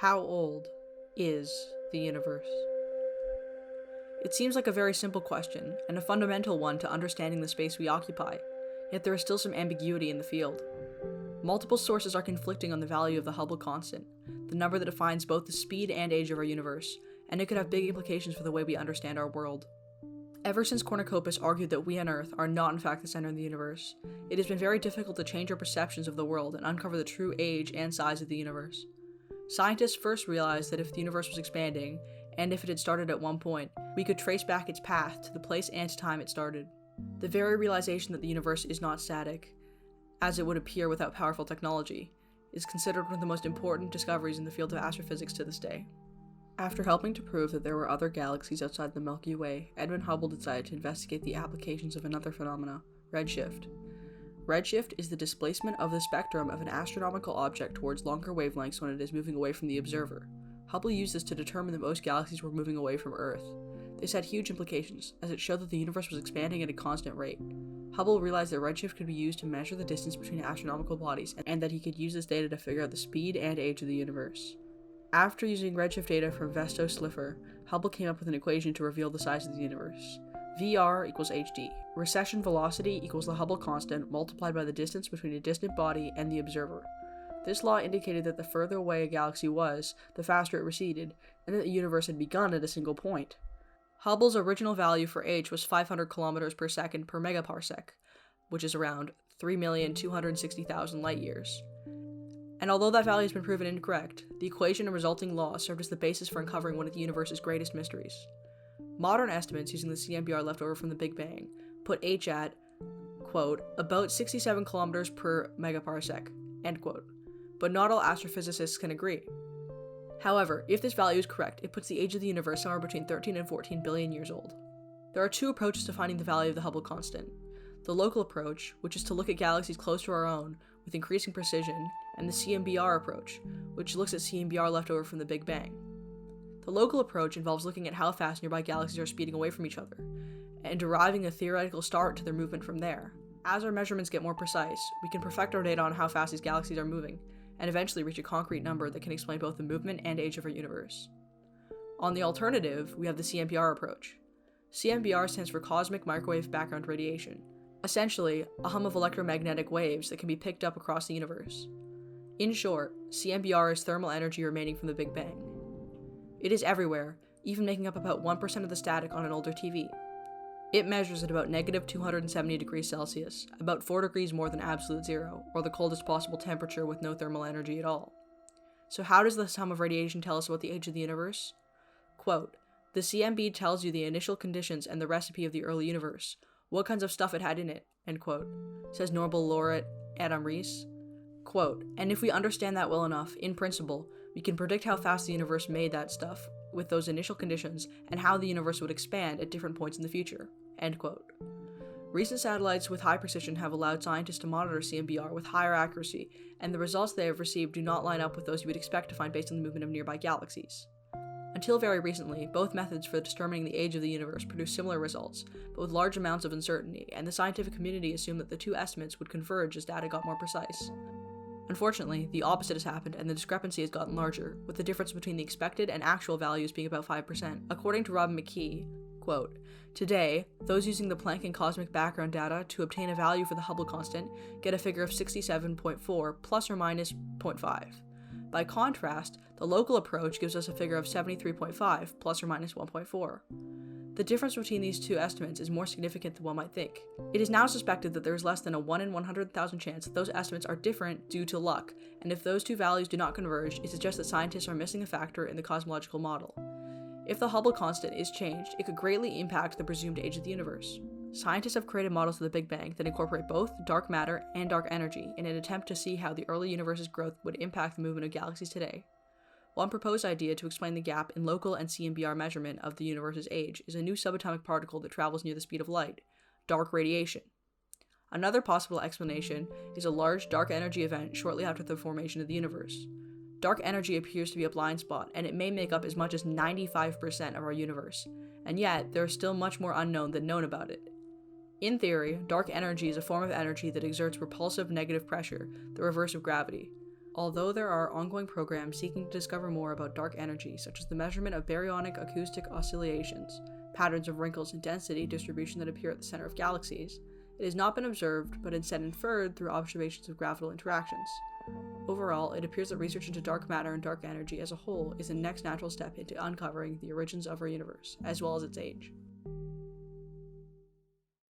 How old is the universe? It seems like a very simple question, and a fundamental one to understanding the space we occupy, yet there is still some ambiguity in the field. Multiple sources are conflicting on the value of the Hubble constant, the number that defines both the speed and age of our universe, and it could have big implications for the way we understand our world. Ever since Cornucopius argued that we on Earth are not in fact the center of the universe, it has been very difficult to change our perceptions of the world and uncover the true age and size of the universe. Scientists first realized that if the universe was expanding, and if it had started at one point, we could trace back its path to the place and time it started. The very realization that the universe is not static, as it would appear without powerful technology, is considered one of the most important discoveries in the field of astrophysics to this day. After helping to prove that there were other galaxies outside the Milky Way, Edwin Hubble decided to investigate the applications of another phenomena, redshift. Redshift is the displacement of the spectrum of an astronomical object towards longer wavelengths when it is moving away from the observer. Hubble used this to determine that most galaxies were moving away from Earth. This had huge implications, as it showed that the universe was expanding at a constant rate. Hubble realized that redshift could be used to measure the distance between astronomical bodies, and that he could use this data to figure out the speed and age of the universe. After using redshift data from Vesto-Slipher, Hubble came up with an equation to reveal the size of the universe. VR equals hd. Recession velocity equals the Hubble constant multiplied by the distance between a distant body and the observer. This law indicated that the further away a galaxy was, the faster it receded, and that the universe had begun at a single point. Hubble's original value for h was 500 kilometers per second per megaparsec, which is around 3,260,000 light years. And although that value has been proven incorrect, the equation and resulting law served as the basis for uncovering one of the universe's greatest mysteries. Modern estimates using the CMBR left over from the Big Bang put h at, quote, about 67 kilometers per megaparsec, end quote. But not all astrophysicists can agree. However, if this value is correct, it puts the age of the universe somewhere between 13 and 14 billion years old. There are two approaches to finding the value of the Hubble constant. The local approach, which is to look at galaxies close to our own with increasing precision, and the CMBR approach, which looks at CMBR left over from the Big Bang. The local approach involves looking at how fast nearby galaxies are speeding away from each other, and deriving a theoretical start to their movement from there. As our measurements get more precise, we can perfect our data on how fast these galaxies are moving, and eventually reach a concrete number that can explain both the movement and age of our universe. On the alternative, we have the CMBR approach. CMBR stands for Cosmic Microwave Background Radiation, essentially a hum of electromagnetic waves that can be picked up across the universe. In short, CMBR is thermal energy remaining from the Big Bang. It is everywhere, even making up about 1% of the static on an older TV. It measures at about negative 270 degrees Celsius, about 4 degrees more than absolute zero, or the coldest possible temperature with no thermal energy at all. So how does this hum of radiation tell us about the age of the universe? Quote, the CMB tells you the initial conditions and the recipe of the early universe, what kinds of stuff it had in it, end quote, says Nobel laureate Adam Rees. Quote, and if we understand that well enough, in principle, we can predict how fast the universe made that stuff with those initial conditions and how the universe would expand at different points in the future, end quote. Recent satellites with high precision have allowed scientists to monitor CMBR with higher accuracy, and the results they have received do not line up with those you would expect to find based on the movement of nearby galaxies. Until very recently, both methods for determining the age of the universe produced similar results, but with large amounts of uncertainty, and the scientific community assumed that the two estimates would converge as data got more precise. Unfortunately, the opposite has happened, and the discrepancy has gotten larger, with the difference between the expected and actual values being about 5%. According to McKie, quote, today, those using the Planck and cosmic background data to obtain a value for the Hubble constant get a figure of 67.4 plus or minus 0.5. By contrast, the local approach gives us a figure of 73.5 plus or minus 1.4. The difference between these two estimates is more significant than one might think. It is now suspected that there is less than a 1 in 100,000 chance that those estimates are different due to luck, and if those two values do not converge, it suggests that scientists are missing a factor in the cosmological model. If the Hubble constant is changed, it could greatly impact the presumed age of the universe. Scientists have created models of the Big Bang that incorporate both dark matter and dark energy in an attempt to see how the early universe's growth would impact the movement of galaxies today. One proposed idea to explain the gap in local and CMBR measurement of the universe's age is a new subatomic particle that travels near the speed of light, dark radiation. Another possible explanation is a large dark energy event shortly after the formation of the universe. Dark energy appears to be a blind spot, and it may make up as much as 95% of our universe, and yet there is still much more unknown than known about it. In theory, dark energy is a form of energy that exerts repulsive negative pressure, the reverse of gravity. Although there are ongoing programs seeking to discover more about dark energy, such as the measurement of baryonic acoustic oscillations, patterns of wrinkles and density distribution that appear at the center of galaxies, it has not been observed, but instead inferred through observations of gravital interactions. Overall, it appears that research into dark matter and dark energy as a whole is the next natural step into uncovering the origins of our universe, as well as its age.